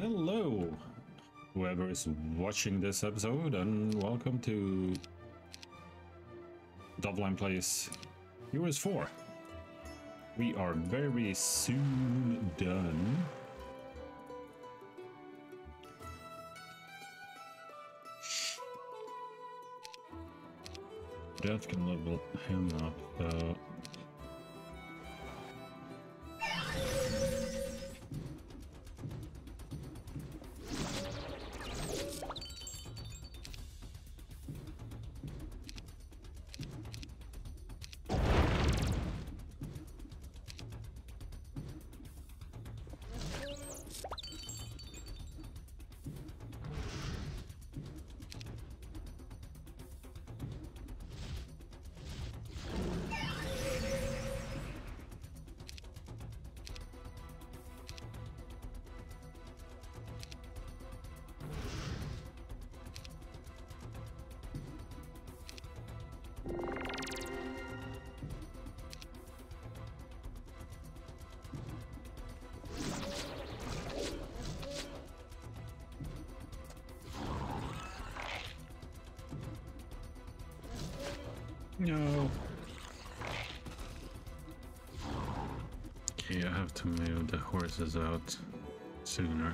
Hello, whoever is watching this episode, and welcome to Doffelheim Plays Hereos 4. We are very soon done. That can level him up, though. No. Okay, I have to move the horses out sooner.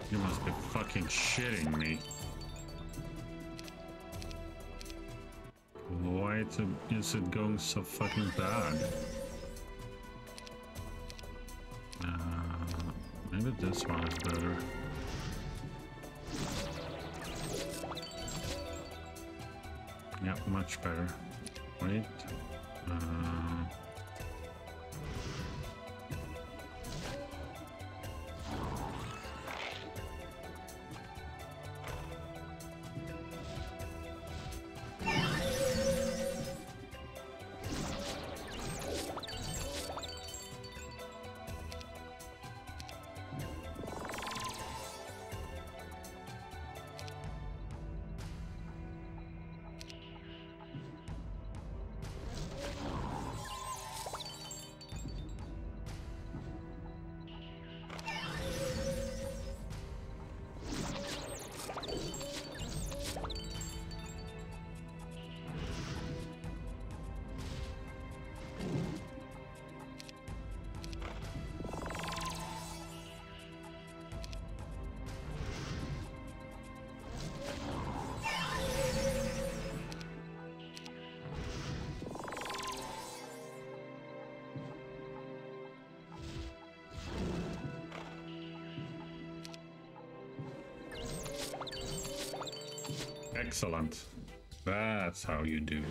You must be fucking shitting me. Why is it going so fucking bad? Maybe this one is better. Yeah, much better. Wait. Excellent. That's how you do it.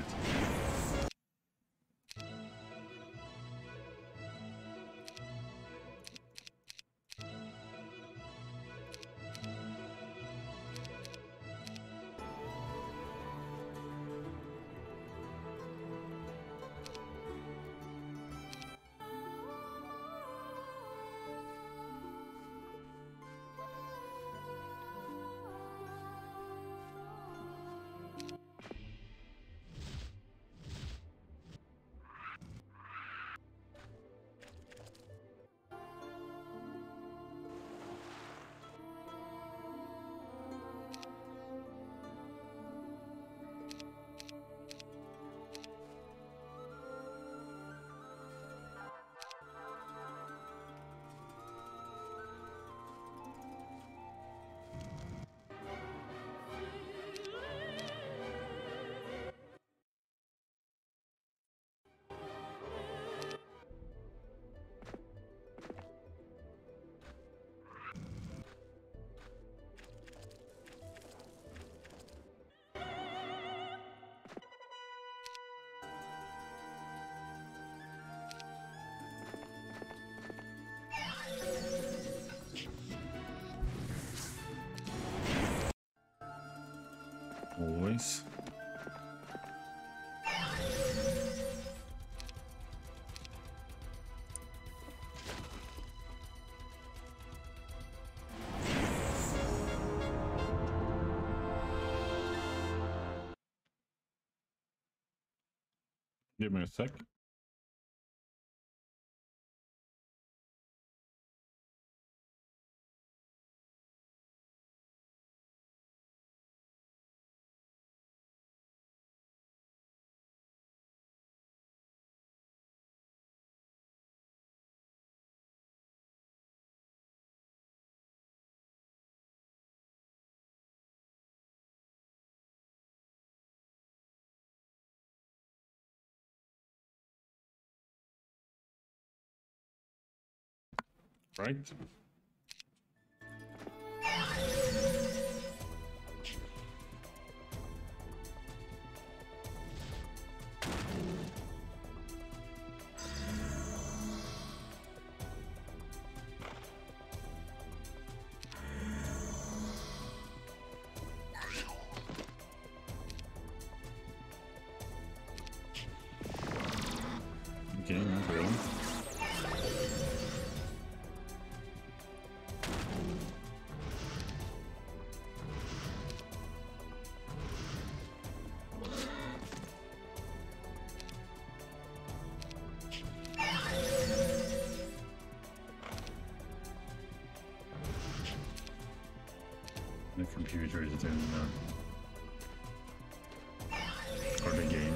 Nice. Give me a sec. Right. Okay, not really. The computer is doing or the game.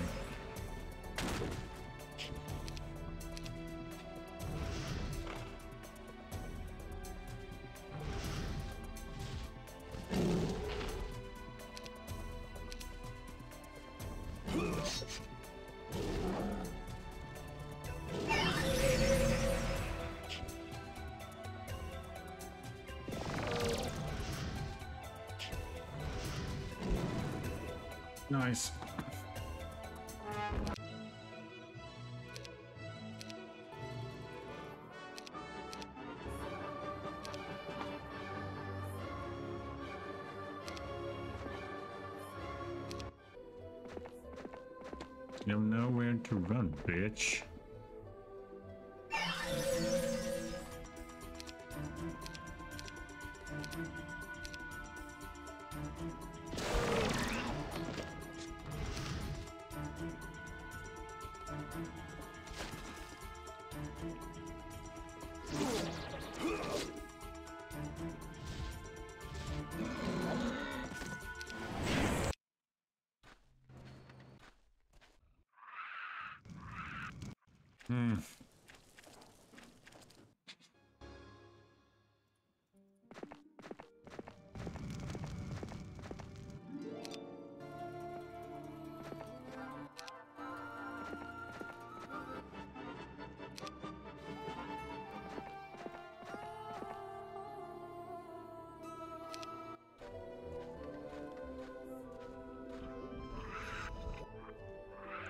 Nice. You have nowhere to run, bitch.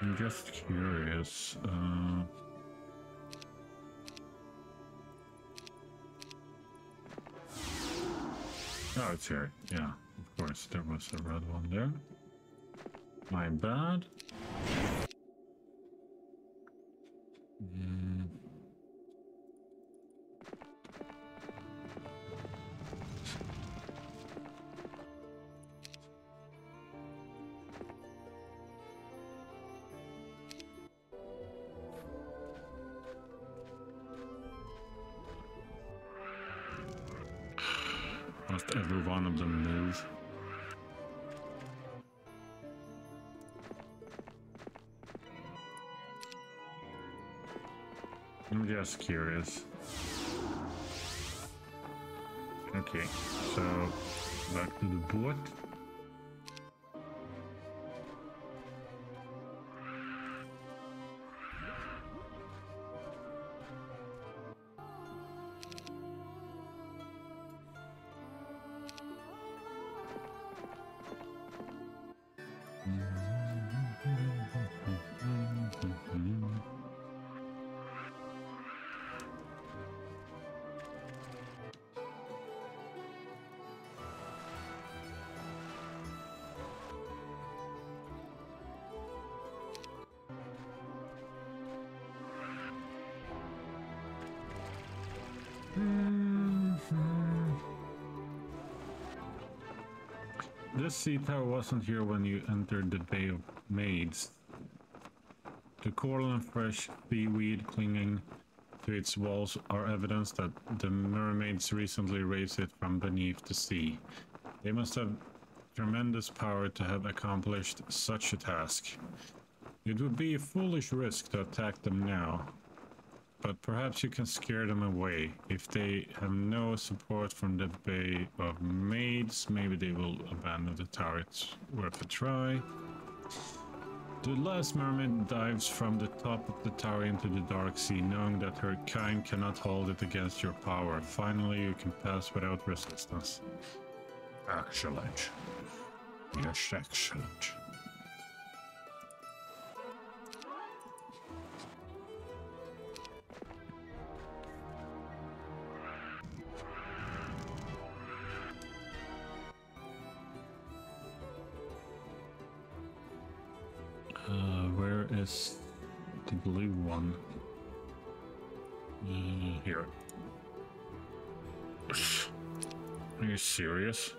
I'm just curious. Oh, it's here. Yeah, of course. There was a red one there. My bad. Must every one of them move? I'm just curious. Okay, so back to the boat. This sea tower wasn't here when you entered the Bay of Maids. The coral and fresh seaweed clinging to its walls are evidence that the mermaids recently raised it from beneath the sea. They must have tremendous power to have accomplished such a task. It would be a foolish risk to attack them now, but perhaps you can scare them away. If they have no support from the Bay of Maids, maybe they will abandon the tower. It's worth a try. The last mermaid dives from the top of the tower into the dark sea, knowing that her kind cannot hold it against your power. Finally, you can pass without resistance. Excellent. Yes, excellent. Where is the blue one? Here. Are you serious?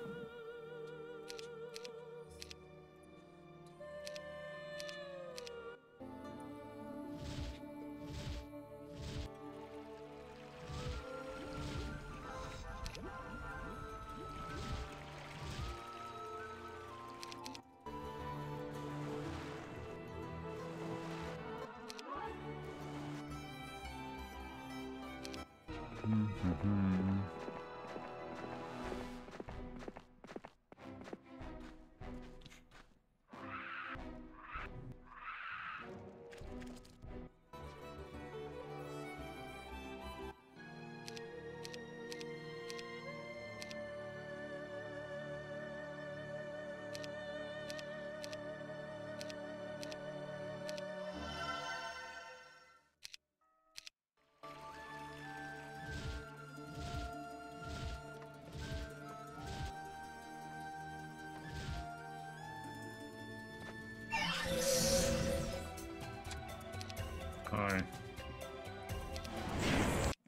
Hi.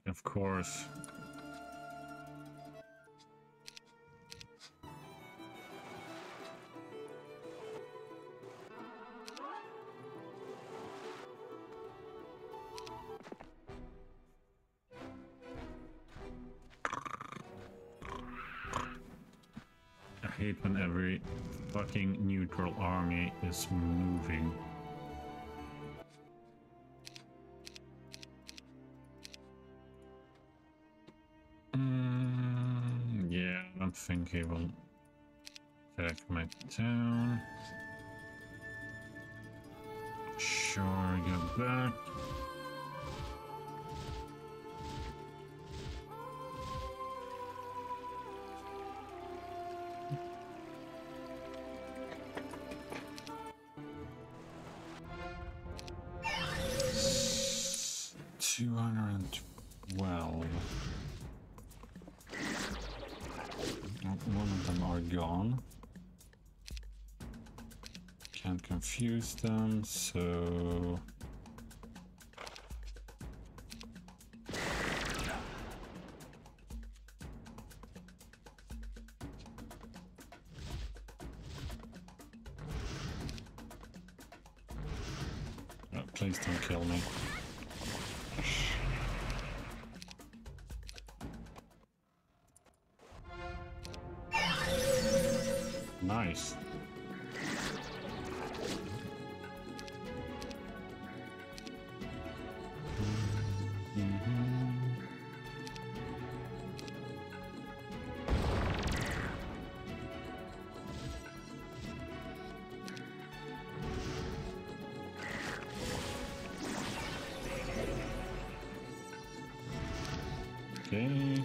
Of course. I hate when every fucking neutral army is moving. Yeah, I don't think he will attack my town. Sure, get back. One of them are gone. Can't confuse them, so... Oh, please don't kill me. Nice. Okay.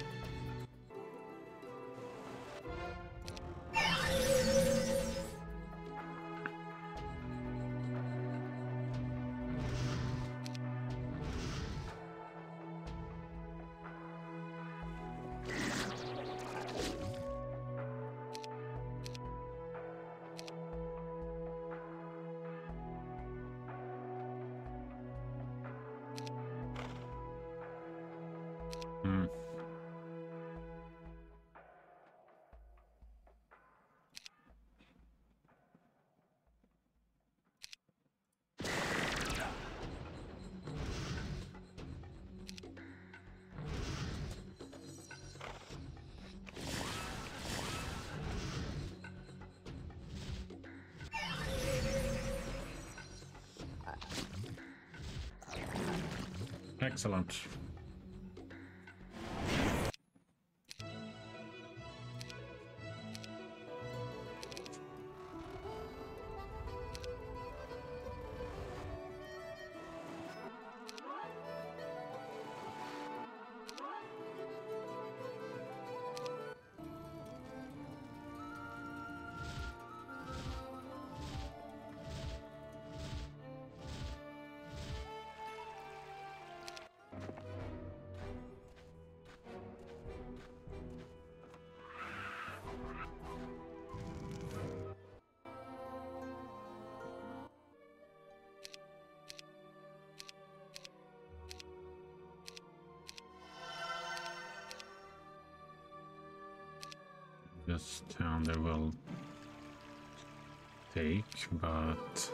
Excellent. This town they will take, but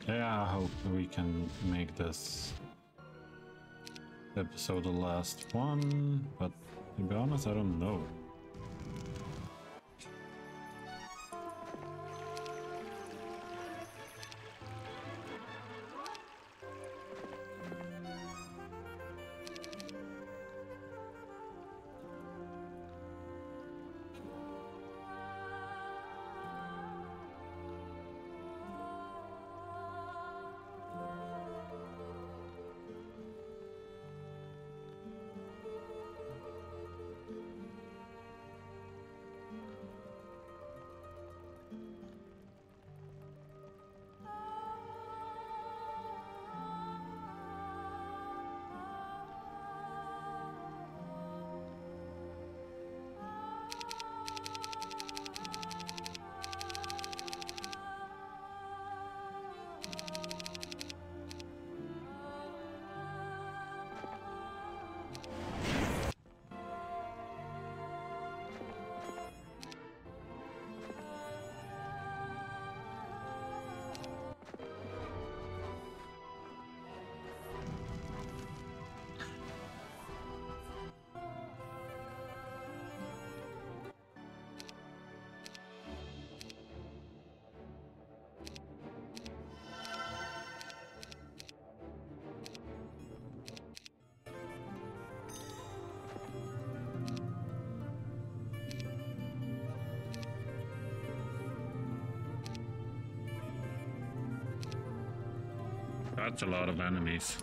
yeah, I hope we can make this episode the last one, but to be honest, I don't know. That's a lot of enemies.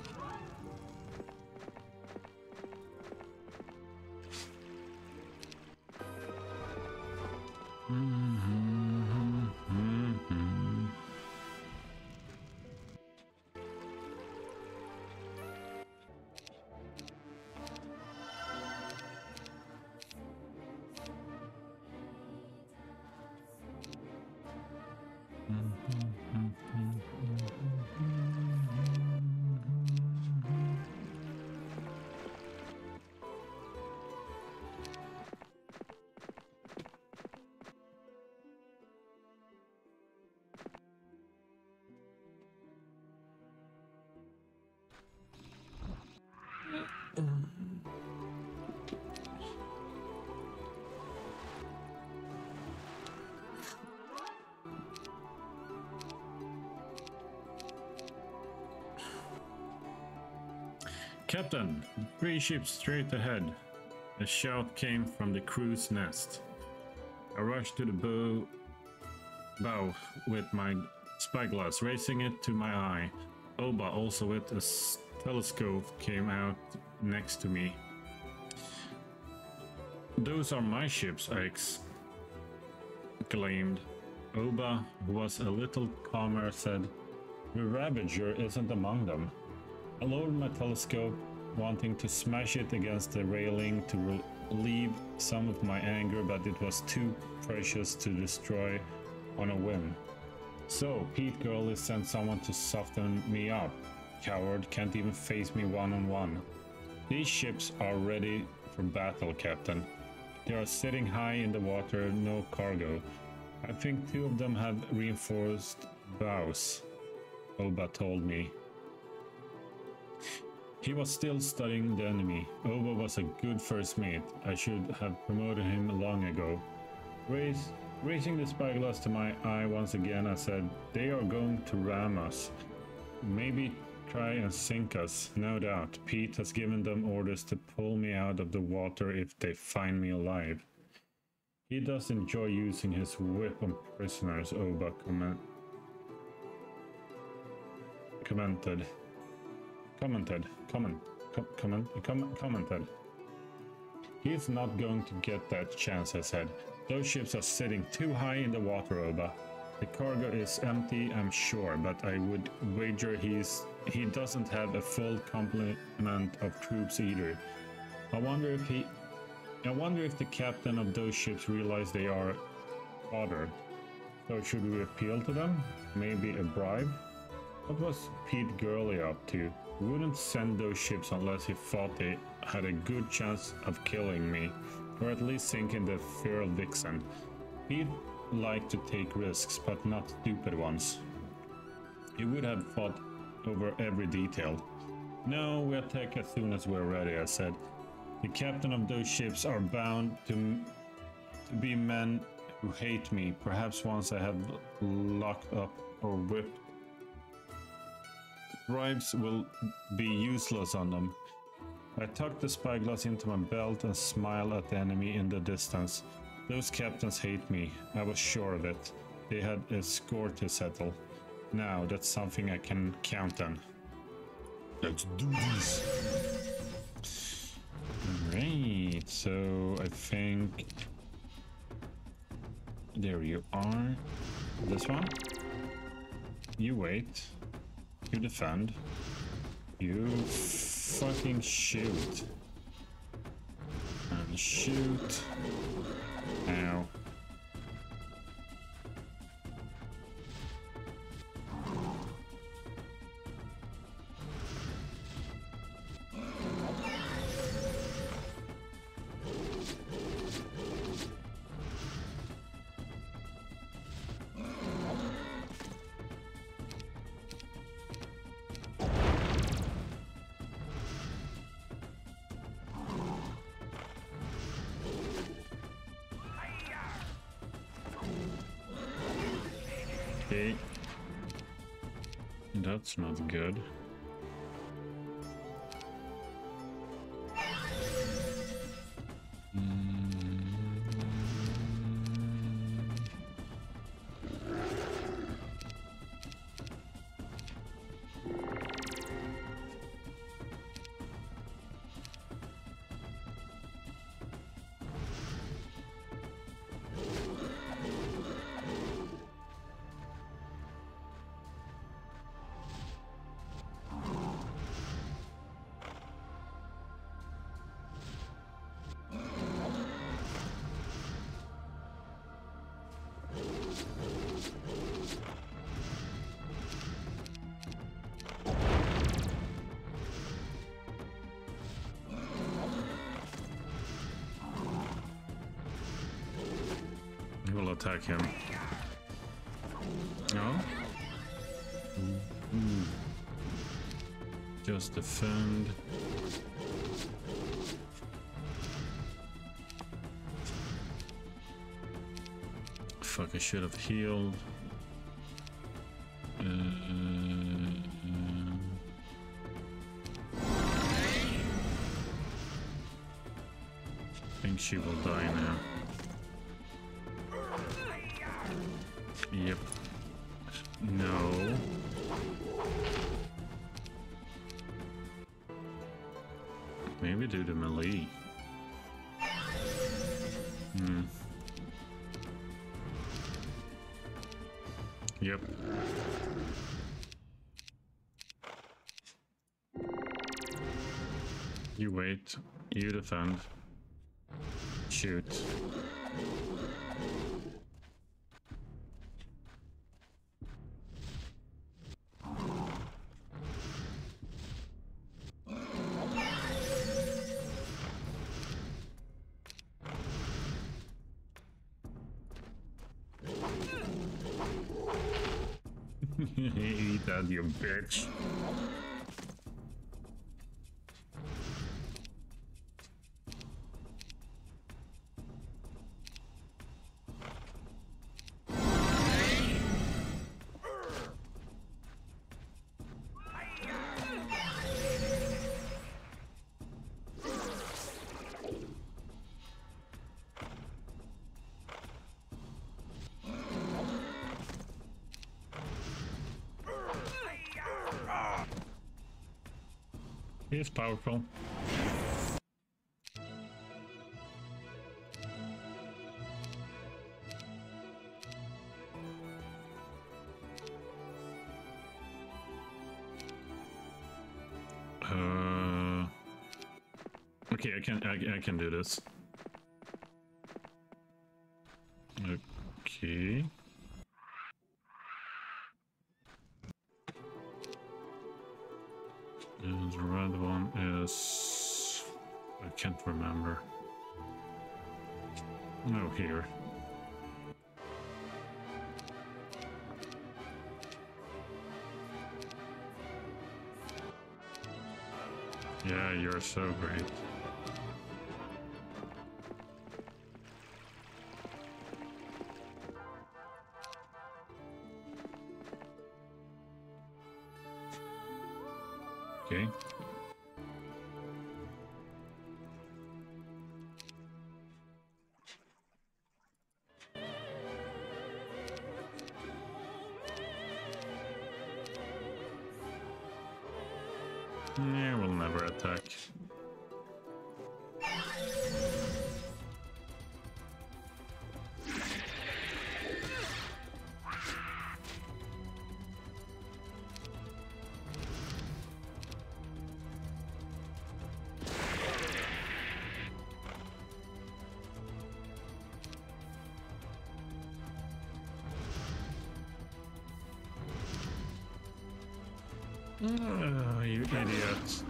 Captain, 3 ships straight ahead. A shout came from the crew's nest. I rushed to the bow with my spyglass, raising it to my eye. Oba, also with a telescope, came out next to me. Those are my ships, I exclaimed. Oba, who was a little calmer, said, "The Ravager isn't among them." I lowered my telescope, wanting to smash it against the railing to relieve some of my anger, but it was too precious to destroy on a whim. So, Pete Gurley sent someone to soften me up. Coward, can't even face me one-on-one. These ships are ready for battle, Captain. They are sitting high in the water, no cargo. I think 2 of them have reinforced bows, Oba told me. He was still studying the enemy. Oba was a good first mate. I should have promoted him long ago. Raising the spyglass to my eye once again, I said, "They are going to ram us. Maybe try and sink us, no doubt. Pete has given them orders to pull me out of the water if they find me alive. He does enjoy using his whip on prisoners," Oba commented. "He's not going to get that chance," I said. "Those ships are sitting too high in the water, Oba. The cargo is empty, I'm sure, but I would wager he doesn't have a full complement of troops either. I wonder if the captain of those ships realize they are fodder. So should we appeal to them? Maybe a bribe? What was Pete Gurley up to? He wouldn't send those ships unless he thought they had a good chance of killing me, or at least sinking the Feral Vixen. Pete liked to take risks, but not stupid ones. He would have fought over every detail. No, we attack as soon as we're ready," I said. "The captain of those ships are bound to be men who hate me. Perhaps once I have locked up or whipped, bribes will be useless on them." I tucked the spyglass into my belt and smiled at the enemy in the distance. Those captains hate me. I was sure of it. They had a score to settle. Now that's something I can count on. Let's do this. Alright, so I think there you are. This one. You wait. You defend. You fucking shoot. And shoot. Ow. Okay. That's not good. We'll attack him. No? Just defend. Fuck, I should have healed. I think she will die now. Yep. No. Maybe do the melee. Yep. You wait. You defend. Shoot. Eat that, you bitch. He is powerful. Okay, I can do this. Okay. And the red one is... I can't remember. No, here. Yeah, you're so great. Okay. Yeah, we'll never attack. You idiot.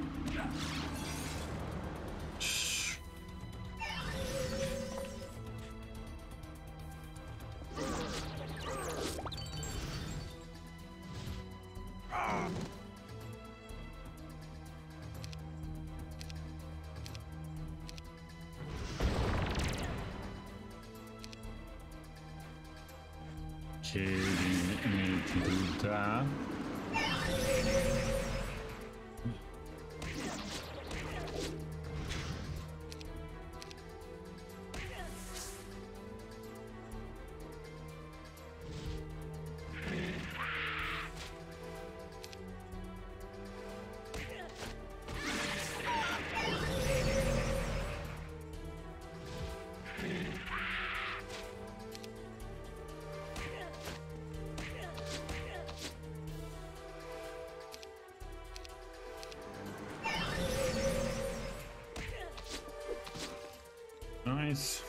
Okay, we need to do that. Nice.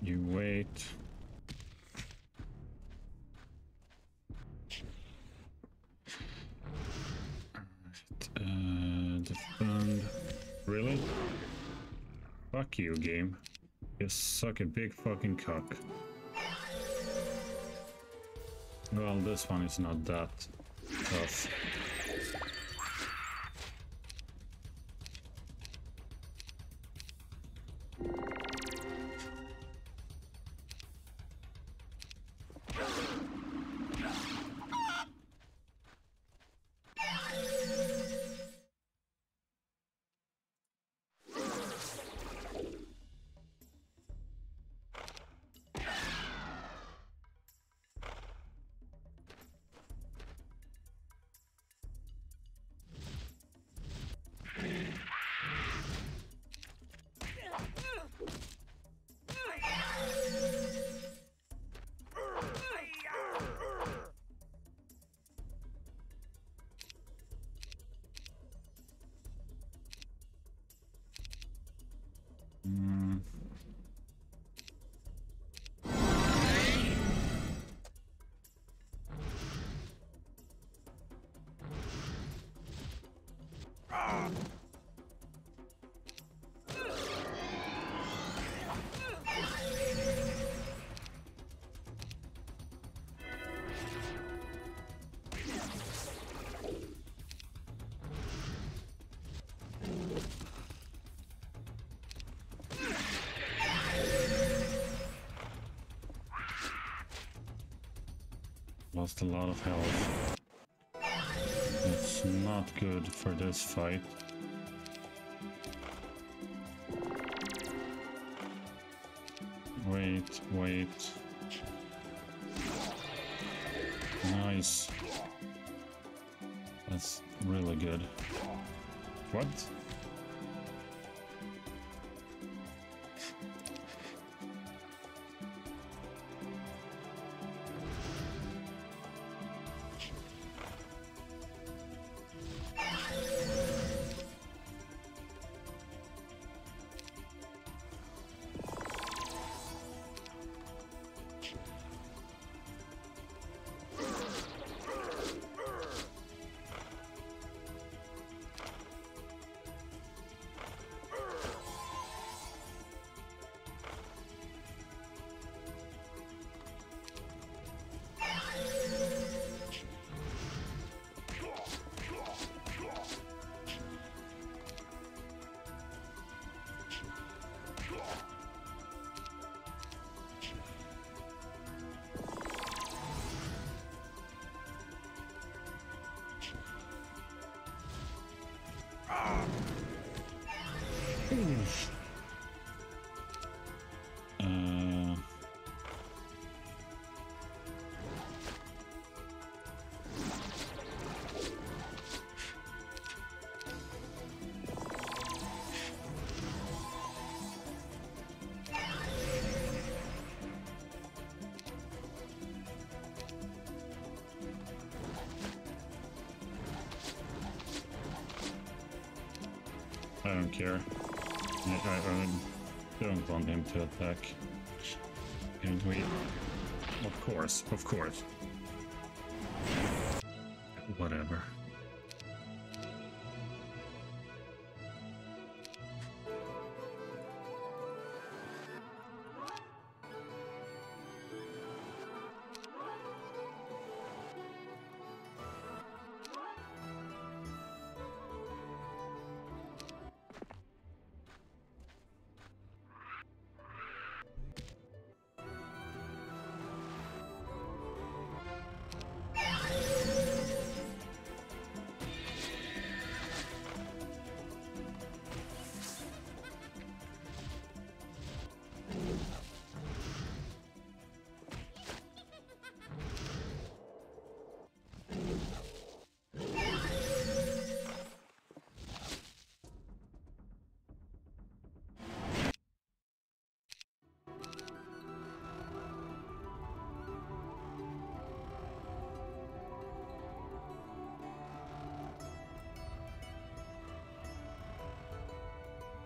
You wait. Defend. Really? Fuck you, game. You suck a big fucking cock. Well, this one is not that tough. Lost a lot of health. It's not good for this fight. Wait, wait. Nice. That's really good. What? I don't care. I don't want him to attack. And we... Of course, of course. Whatever.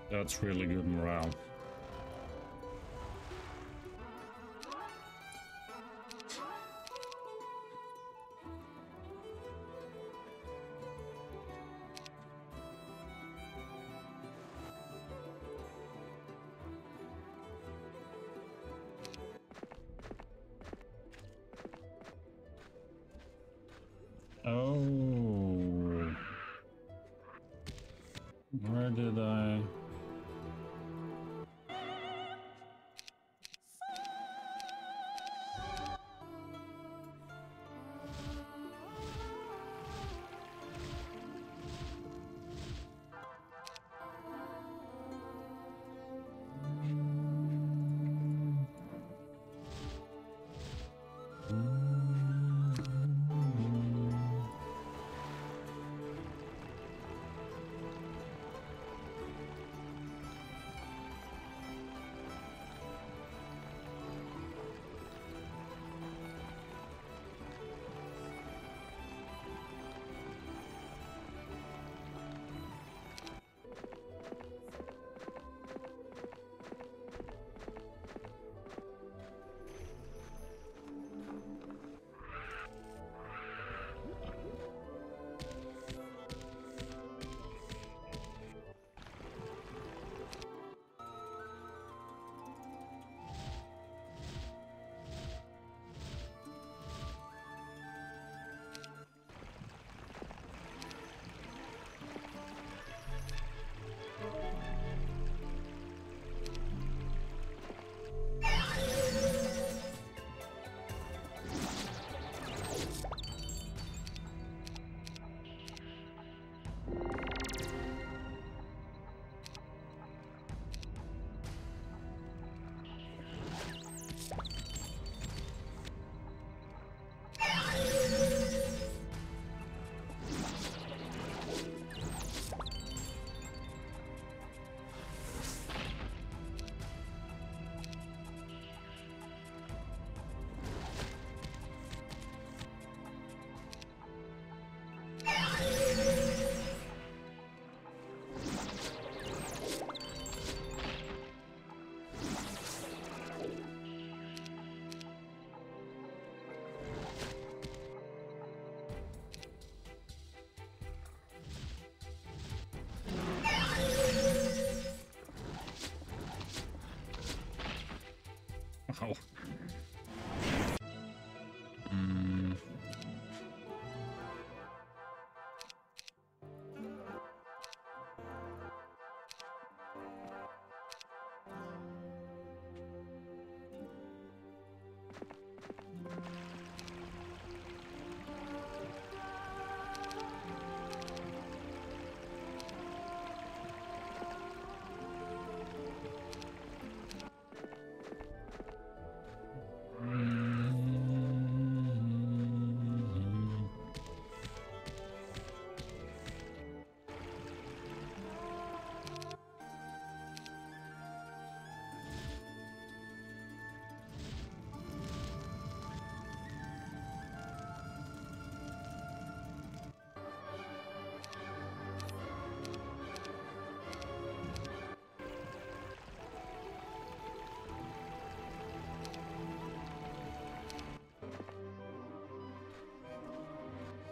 That's really good morale. Oh. Where did I...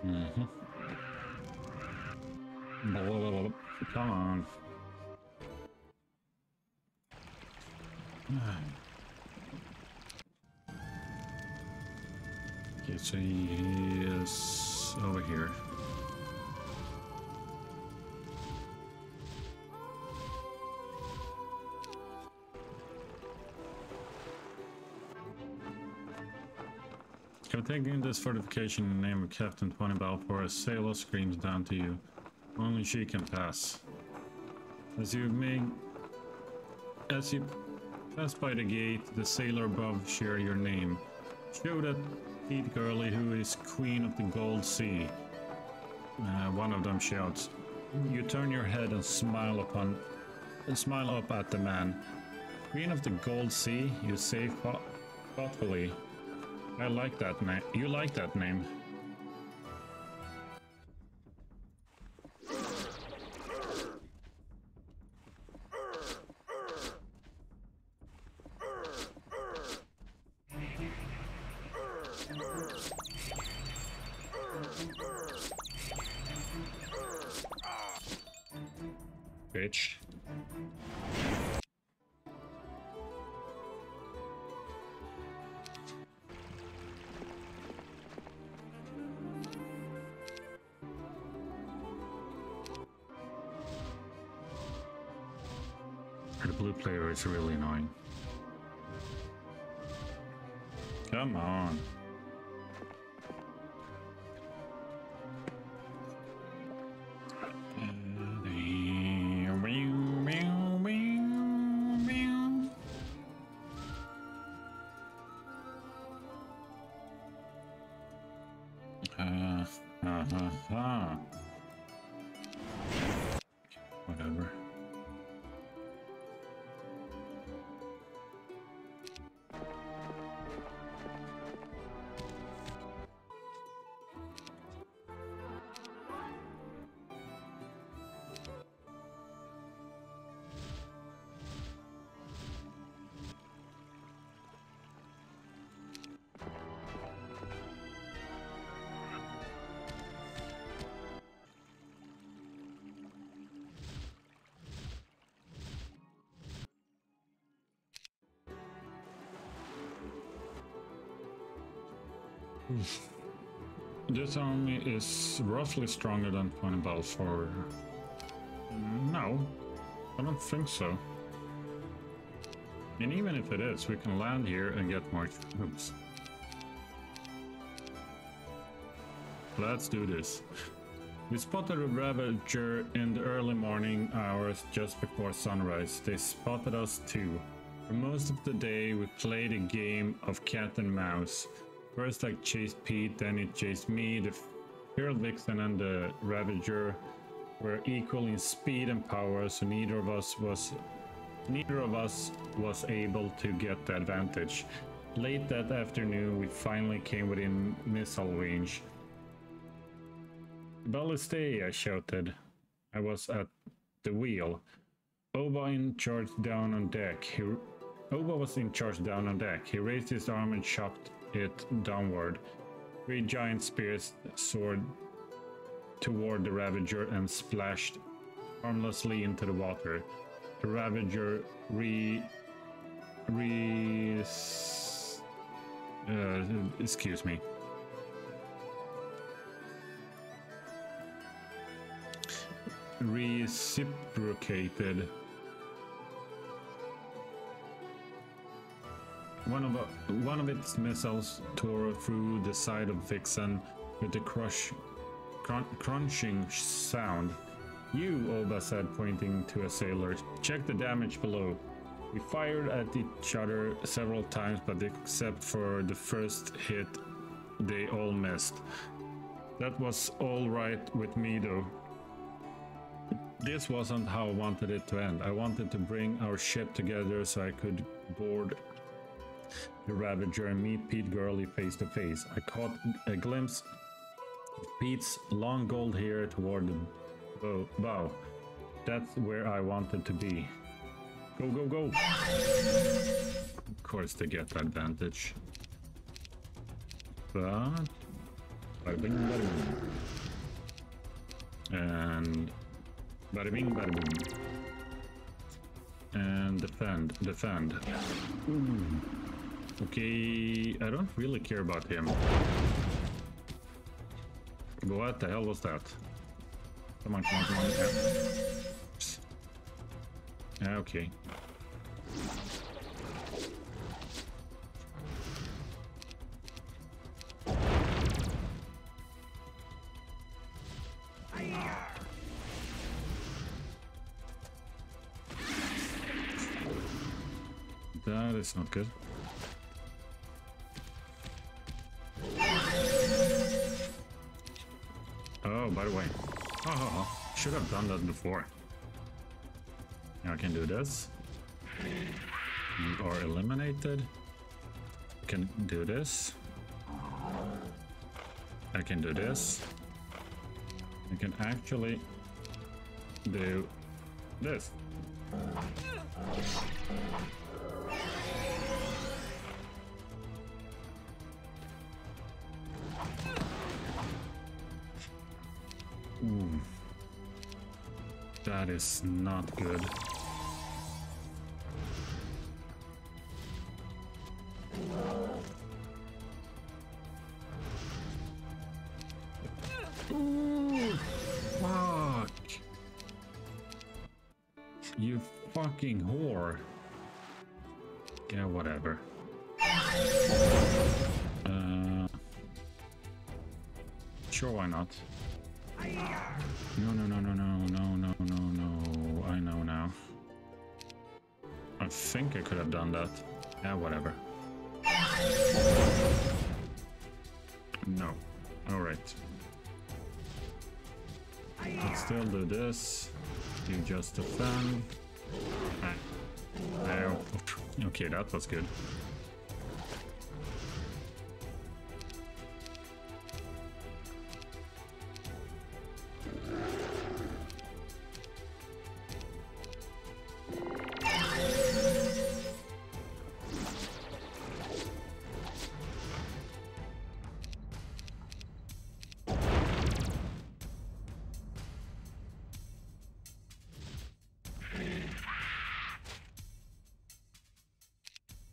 Mm-hmm. Come on. Okay, so he is over here. You're taking this fortification in the name of Captain 20 Balfour. A sailor screams down to you. Only she can pass. As you pass by the gate, the sailor above share your name. Show that Pete Gurley, who is Queen of the Gold Sea. One of them shouts. You turn your head and smile up at the man. Queen of the Gold Sea, you say thoughtfully. I like that name. You like that name. Bitch. The blue player is really annoying. Come on. Whatever. This army is roughly stronger than 20 Balfour. No, I don't think so. And even if it is, we can land here and get more troops. Let's do this. We spotted a Ravager in the early morning hours just before sunrise. They spotted us too. For most of the day, we played a game of cat and mouse. First I chased Pete, then it chased me. The Feral Vixen and the Ravager were equal in speed and power, so neither of us was able to get the advantage. Late that afternoon, we finally came within missile range. Ballistay, I shouted. I was at the wheel. Oba in charge down on deck. Oba was in charge down on deck. He raised his arm and chopped it downward. 3 giant spears soared toward the Ravager and splashed harmlessly into the water. The Ravager excuse me. Reciprocated. One of its missiles tore through the side of Vixen with a crunching sound. You, Oba said, pointing to a sailor. Check the damage below. We fired at each other several times, but except for the first hit, they all missed. That was all right with me, though. This wasn't how I wanted it to end. I wanted to bring our ship together so I could board the Ravager and meet Pete Gurley face to face. I caught a glimpse of Pete's long gold hair toward the bow. That's where I wanted to be. Go, go, go! Of course they get the advantage. But Bada bing, bada boom. And bada bing, bada boom. And defend. Ooh. Okay, I don't really care about him. What the hell was that? Come on. Yeah, okay. That is not good. Oh, by the way. Oh, should have done that before. Now I can do this. You are eliminated. I can do this. I can do this. I can actually do this. Ooh. That is not good. Ooh, fuck. You fucking whore. Yeah, whatever. Sure, why not? No. I know now. I think I could have done that. Yeah, whatever. No. Alright. Let's still do this. You just defend. Ow. Okay, that was good.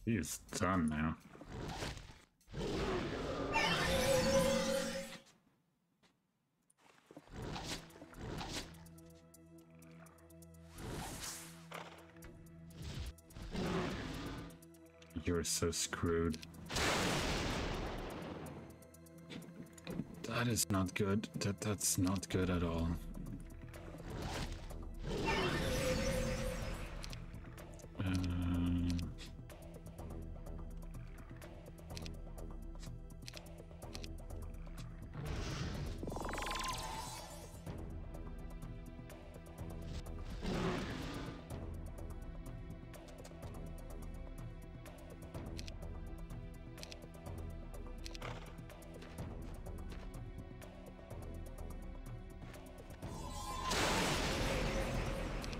He is done now. You're so screwed. That is not good. That's not good at all.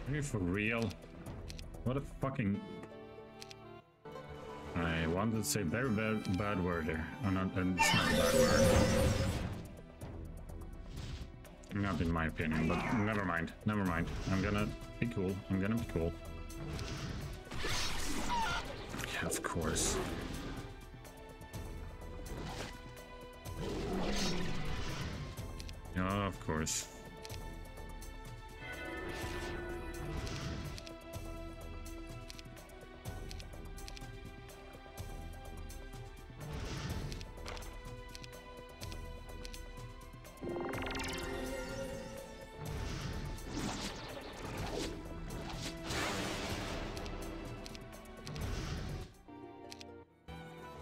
Are you for real? What a fucking... I wanted to say very bad word there. Oh, not, it's not a bad word. Not in my opinion, but never mind. Never mind. I'm gonna be cool. I'm gonna be cool. Yeah, of course. Yeah, of course.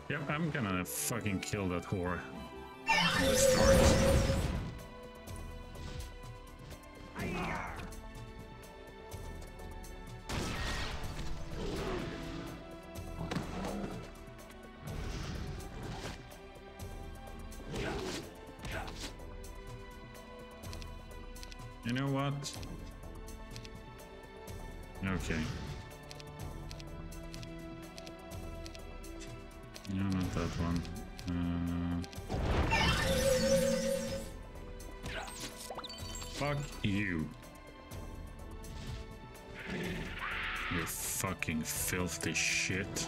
Yep, I'm gonna fucking kill that whore from the start. You know what? Okay. No, not that one. Fuck you. You fucking filthy shit.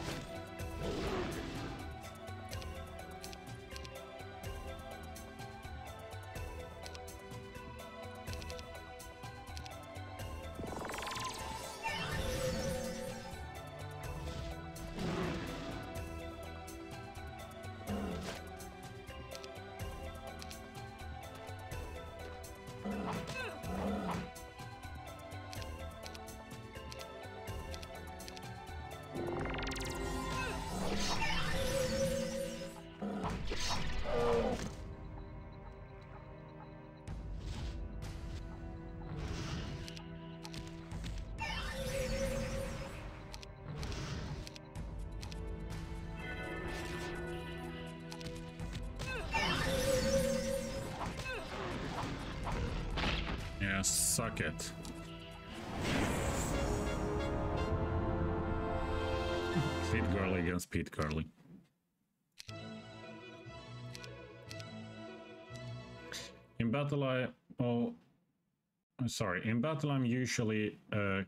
Yeah, suck it. Pete Gurley against Pete Gurley. In battle, in battle I'm usually a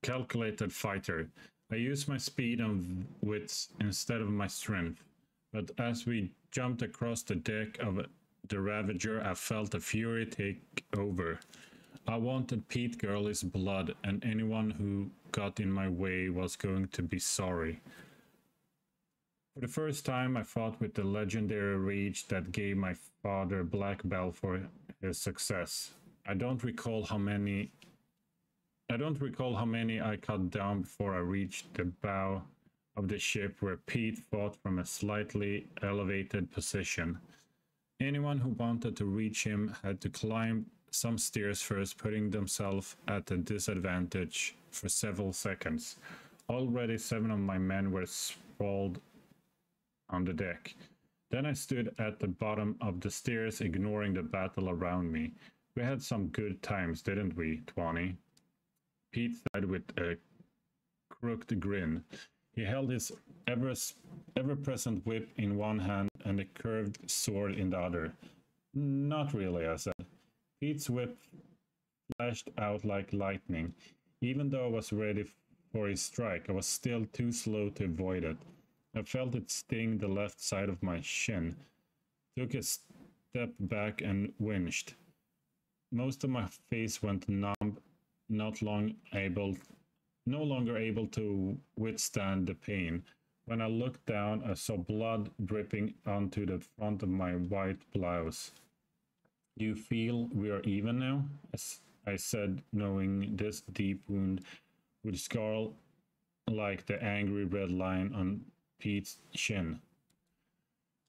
calculated fighter. I use my speed and wits instead of my strength. But as we jumped across the deck of the Ravager, I felt the fury take over. I wanted Pete Gurley's blood, and anyone who got in my way was going to be sorry. For the first time, I fought with the legendary rage that gave my father black belt for his success. I don't recall how many I cut down before I reached the bow of the ship where Pete fought from a slightly elevated position. Anyone who wanted to reach him had to climb some stairs first, putting themselves at a disadvantage for several seconds. Already 7 of my men were sprawled on the deck. Then I stood at the bottom of the stairs, ignoring the battle around me. We had some good times, didn't we, Twani? Pete said with a crooked grin. He held his ever-present whip in one hand and a curved sword in the other. Not really, I said. Pete's whip flashed out like lightning. Even though I was ready for his strike, I was still too slow to avoid it. I felt it sting the left side of my shin. Took a step back and winched. Most of my face went numb, no longer able to withstand the pain. When I looked down, I saw blood dripping onto the front of my white blouse. Do you feel we are even now? I said, knowing this deep wound would scar like the angry red line on Pete's shin.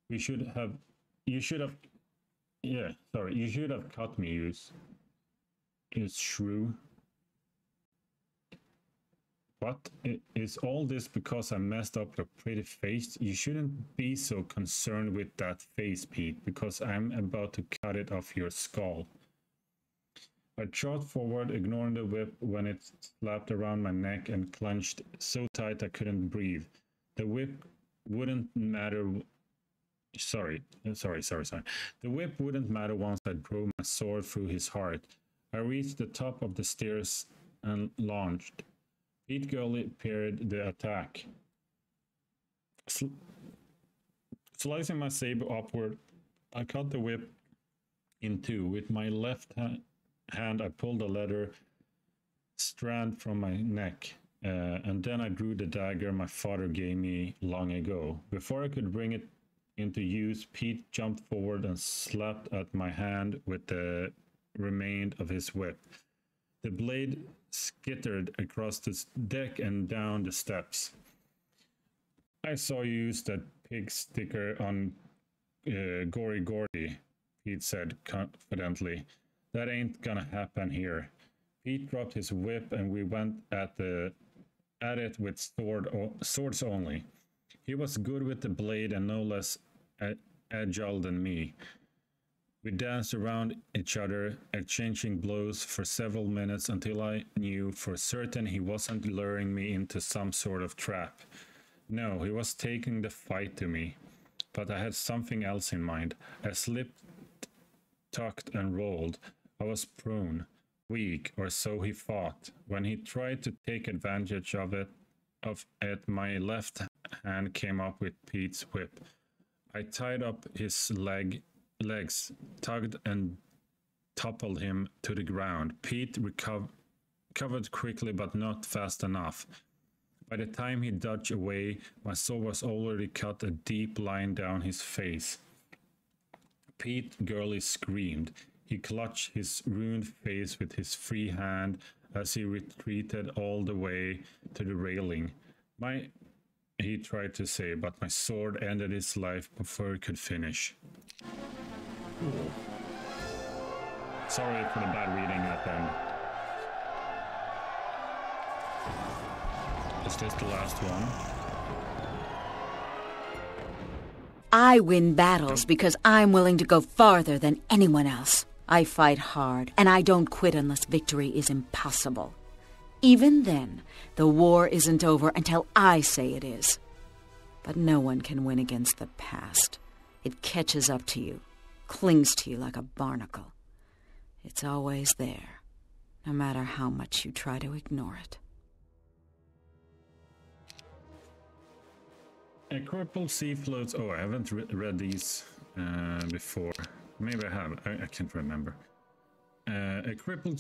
You should have cut me, you shrew. What? Is all this because I messed up your pretty face? You shouldn't be so concerned with that face, Pete, because I'm about to cut it off your skull. I trod forward, ignoring the whip when it slapped around my neck and clenched so tight I couldn't breathe. The whip wouldn't matter. Sorry. The whip wouldn't matter once I drove my sword through his heart. I reached the top of the stairs and launched. Pete Gurley parried the attack. Slicing my saber upward, I cut the whip in two. With my left hand, I pulled a leather strand from my neck, and then I drew the dagger my father gave me long ago. Before I could bring it into use, Pete jumped forward and slapped at my hand with the remain of his whip. The blade skittered across the deck and down the steps. I saw you use that pig sticker on Gory Gordy, Pete said confidently. That ain't gonna happen here. Pete dropped his whip and we went at it with swords only. He was good with the blade and no less agile than me. We danced around each other, exchanging blows for several minutes until I knew for certain he wasn't luring me into some sort of trap. No, he was taking the fight to me. But I had something else in mind. I slipped, tucked, and rolled. I was prone, weak, or so he thought. When he tried to take advantage of it, my left hand came up with Pete's whip. I tied up his legs, tugged and toppled him to the ground. Pete recovered quickly, but not fast enough. By the time he dodged away, my sword was already cut a deep line down his face. Pete Gurley screamed. He clutched his ruined face with his free hand as he retreated all the way to the railing. He tried to say, but my sword ended his life before he could finish. Cool. Sorry for the bad reading at the end. Is this the last one? I win battles because I'm willing to go farther than anyone else. I fight hard, and I don't quit unless victory is impossible. Even then, the war isn't over until I say it is. But no one can win against the past. It catches up to you, clings to you like a barnacle. It's always there, no matter how much you try to ignore it. A crippled sea floats... Oh, I haven't read these before. Maybe I have. I can't remember. A crippled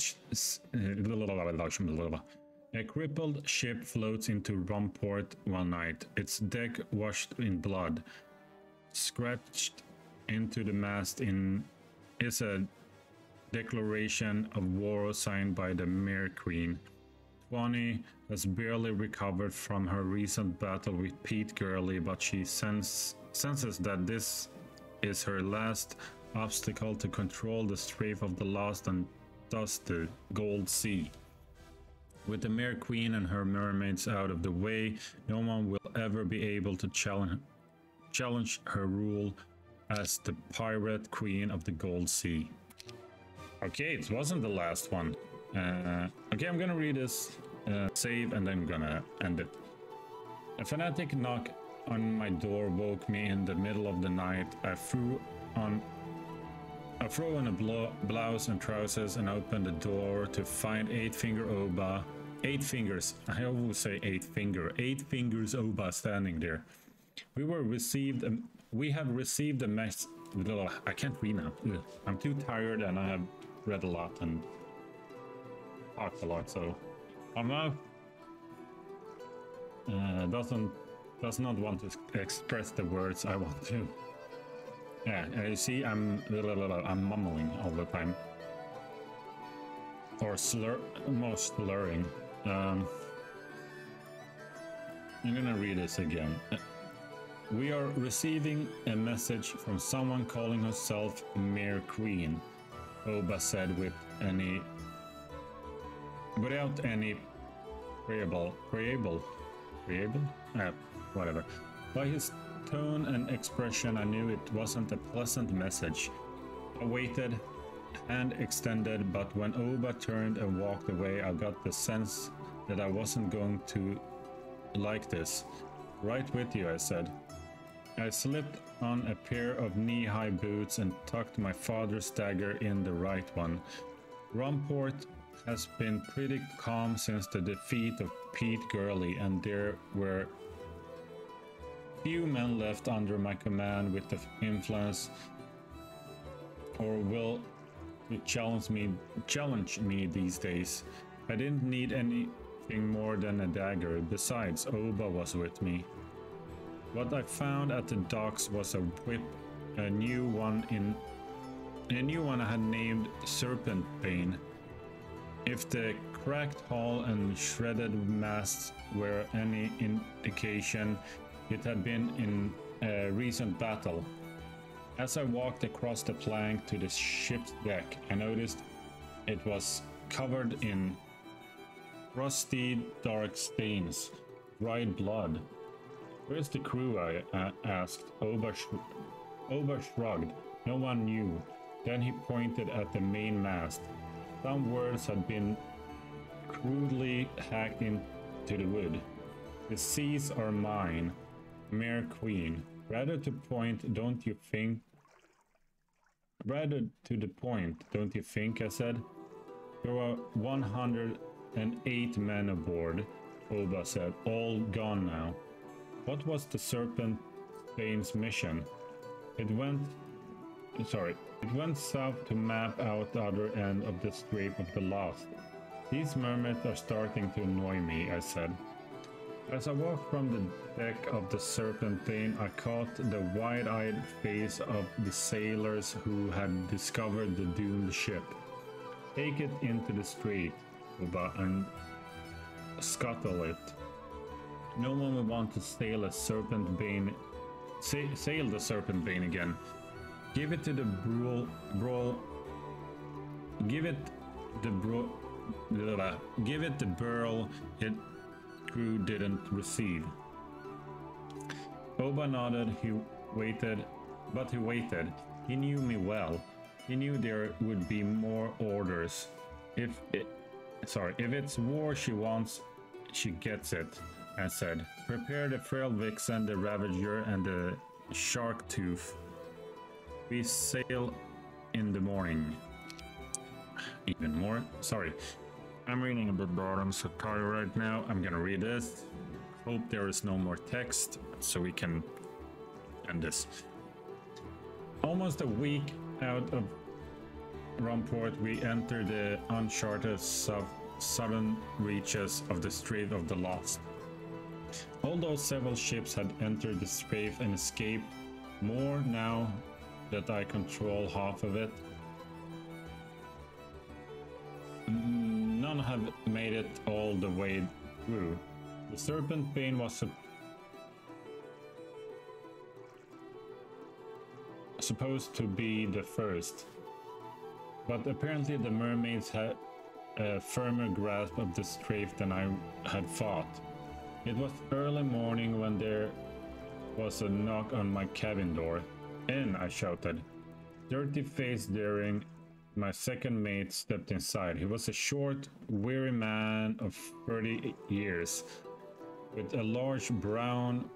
ship floats into Rumport one night. Its deck washed in blood. Scratched into the mast is a declaration of war signed by the Mare Queen. Tawny has barely recovered from her recent battle with Pete Gurley, but she senses that this is her last obstacle to control the Strafe of the Lost and thus the Gold Sea. With the Mare Queen and her mermaids out of the way, no one will ever be able to challenge her rule as the Pirate Queen of the Gold Sea. Okay, it wasn't the last one. Okay, I'm gonna read this, save, and then I'm gonna end it. A fanatic knock on my door woke me in the middle of the night. I threw on a blouse and trousers and opened the door to find 8-finger Oba. 8 fingers. I always say 8-finger. 8 fingers Oba standing there. We have received a mess. I can't read now. I'm too tired and I have read a lot and talked a lot, so my mouth does not want to express the words I want to. Yeah, you see, I'm mumbling all the time, or almost slurring. I'm gonna read this again. We are receiving a message from someone calling herself Mare Queen, Oba said without any whatever. By his tone and expression, I knew it wasn't a pleasant message. I waited, hand extended, but when Oba turned and walked away, I got the sense that I wasn't going to like this. Right with you, I said. I slipped on a pair of knee-high boots and tucked my father's dagger in the right one. Rumport has been pretty calm since the defeat of Pete Gurley, and there were few men left under my command with the influence or will to challenge me these days. I didn't need anything more than a dagger. Besides, Oba was with me. What I found at the docks was a whip, a new one I had named Serpent Bane. If the cracked hull and shredded masts were any indication, it had been in a recent battle. As I walked across the plank to the ship's deck, I noticed it was covered in rusty, dark stains, dried blood. Where's the crew? I asked. Oba shrugged. No one knew. Then he pointed at the main mast. Some words had been crudely hacked into the wood. The seas are mine, Mare Queen. Rather to point, don't you think? Rather to the point, don't you think? I said. There were 108 men aboard, Oba said, all gone now. What was the Serpent Bane's mission? It went south to map out the other end of the Strait of the Lost. These mermaids are starting to annoy me, I said. As I walked from the deck of the Serpent Bane, I caught the wide-eyed face of the sailors who had discovered the doomed ship. Take it into the strait, Uba, and scuttle it. No one will want to sail the Serpent Bane again. Give it to the give it the burl it crew didn't receive. Oba nodded. He waited. He knew me well. He knew there would be more orders. If it's war she wants, she gets it, I said. Prepare the frail vixen, the ravager, and the shark tooth. We sail in the morning. Even more. Sorry. I'm reading a bit bored. I'm so tired right now. I'm gonna read this. Hope there is no more text so we can end this. Almost a week out of Rumport, we entered the uncharted southern reaches of the Strait of the Lost. Although several ships had entered the strait and escaped, more now that I control half of it, none have made it all the way through. The Serpent Bane was supposed to be the first, but apparently the mermaids had a firmer grasp of the strait than I had thought. It was early morning when there was a knock on my cabin door. "In," I shouted. Dirty-faced Daring, my second mate, stepped inside. He was a short, weary man of 30 years, with a large brown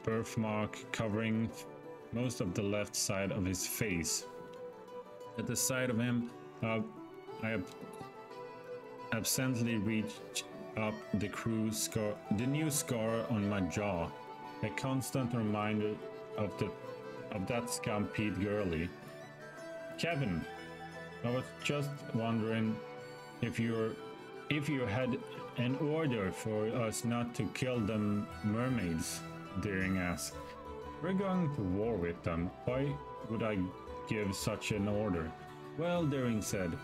birthmark covering most of the left side of his face. At the side of him, I absently reached up the new scar on my jaw, a constant reminder of that scum-Pete girlie. "Kevin, I was just wondering if you had an order for us not to kill them mermaids," Deering asked. "We're going to war with them. Why would I give such an order?" "Well," Deering said,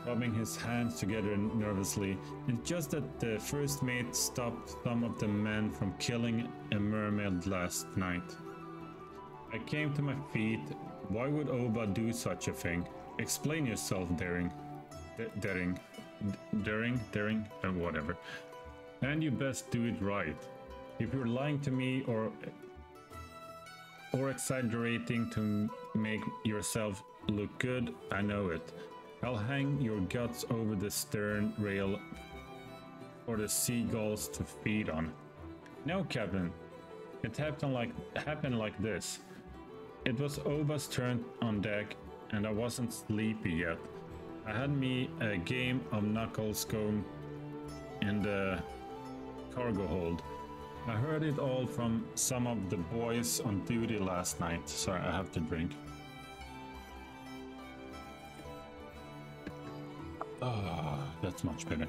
rubbing his hands together nervously, "it's just that the first mate stopped some of the men from killing a mermaid last night." I came to my feet. Why would Oba do such a thing? Explain yourself, Daring. Daring, whatever. And you best do it right. If you're lying to me or exaggerating to make yourself look good, I know it. I'll hang your guts over the stern rail for the seagulls to feed on. "No, Captain. It happened like this. It was Oba's turn on deck, and I wasn't sleepy yet. I had me a game of knuckles going in the cargo hold. I heard it all from some of the boys on duty last night." Sorry, I have to drink. That's much better.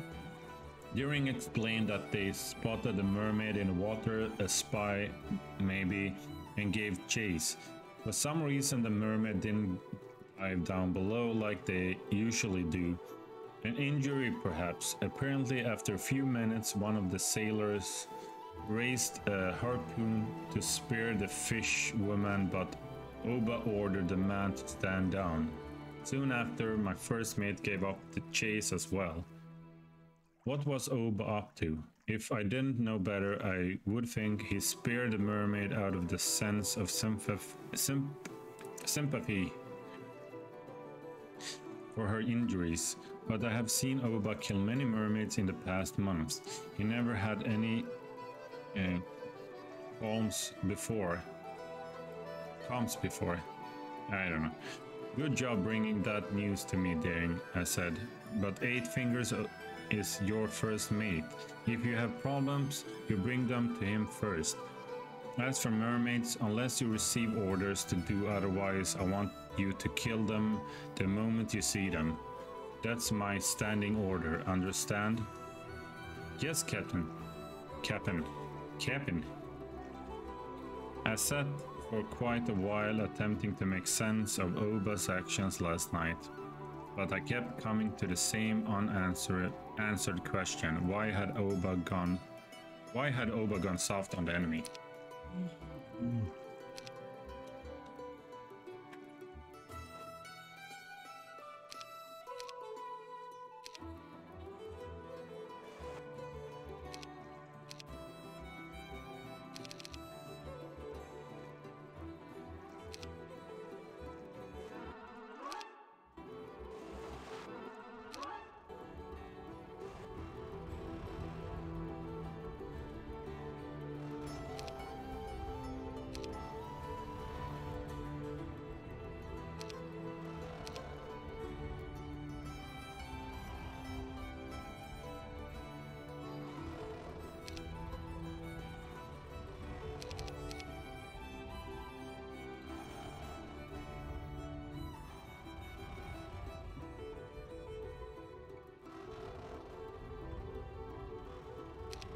Deering explained that they spotted a mermaid in the water, a spy maybe, and gave chase. For some reason the mermaid didn't dive down below like they usually do. An injury perhaps. Apparently after a few minutes one of the sailors raised a harpoon to spear the fish woman, but Oba ordered the man to stand down. Soon after, my first mate gave up the chase as well. What was Oba up to? If I didn't know better, I would think he speared the mermaid out of the sense of sympathy for her injuries, but I have seen Oba kill many mermaids in the past months. He never had any calms before. I don't know. Good job bringing that news to me, Daring, I said. But Eight Fingers is your first mate. If you have problems, you bring them to him first. As for mermaids, unless you receive orders to do otherwise, I want you to kill them the moment you see them. That's my standing order, understand? Yes, Captain. Captain. Captain. I sat for quite a while attempting to make sense of Oba's actions last night, but I kept coming to the same unanswered question. Why had Oba gone soft on the enemy?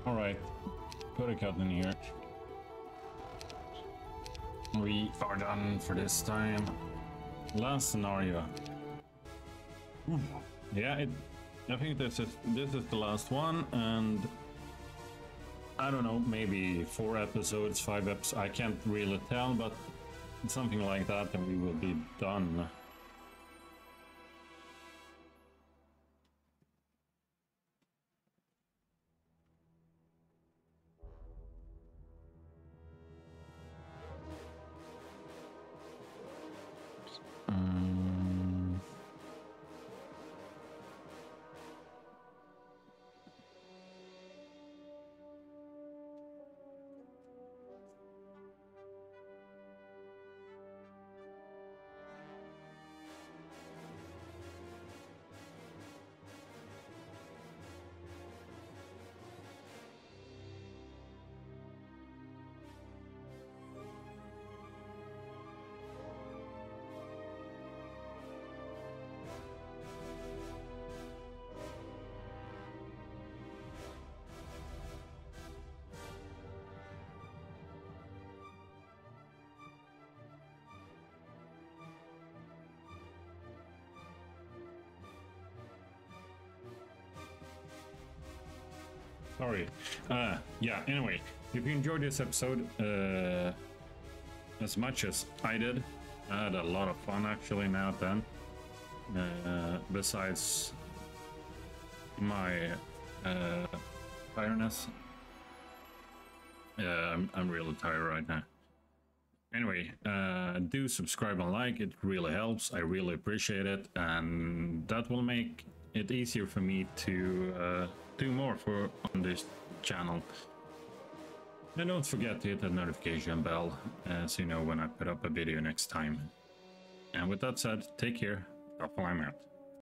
Alright, put a cut in here. We are done for this time. Last scenario. Yeah, I think this is the last one, and I don't know, maybe 4 episodes, 5 episodes, I can't really tell, but something like that, and we will be done. Sorry. Yeah, anyway, if you enjoyed this episode as much as I did, I had a lot of fun actually now and then. Besides my tiredness. I'm really tired right now. Anyway, do subscribe and like, it really helps, I really appreciate it, and that will make it easier for me to do more on this channel. And don't forget to hit that notification bell so you know when I put up a video next time. And with that said, take care, Doffelheim out.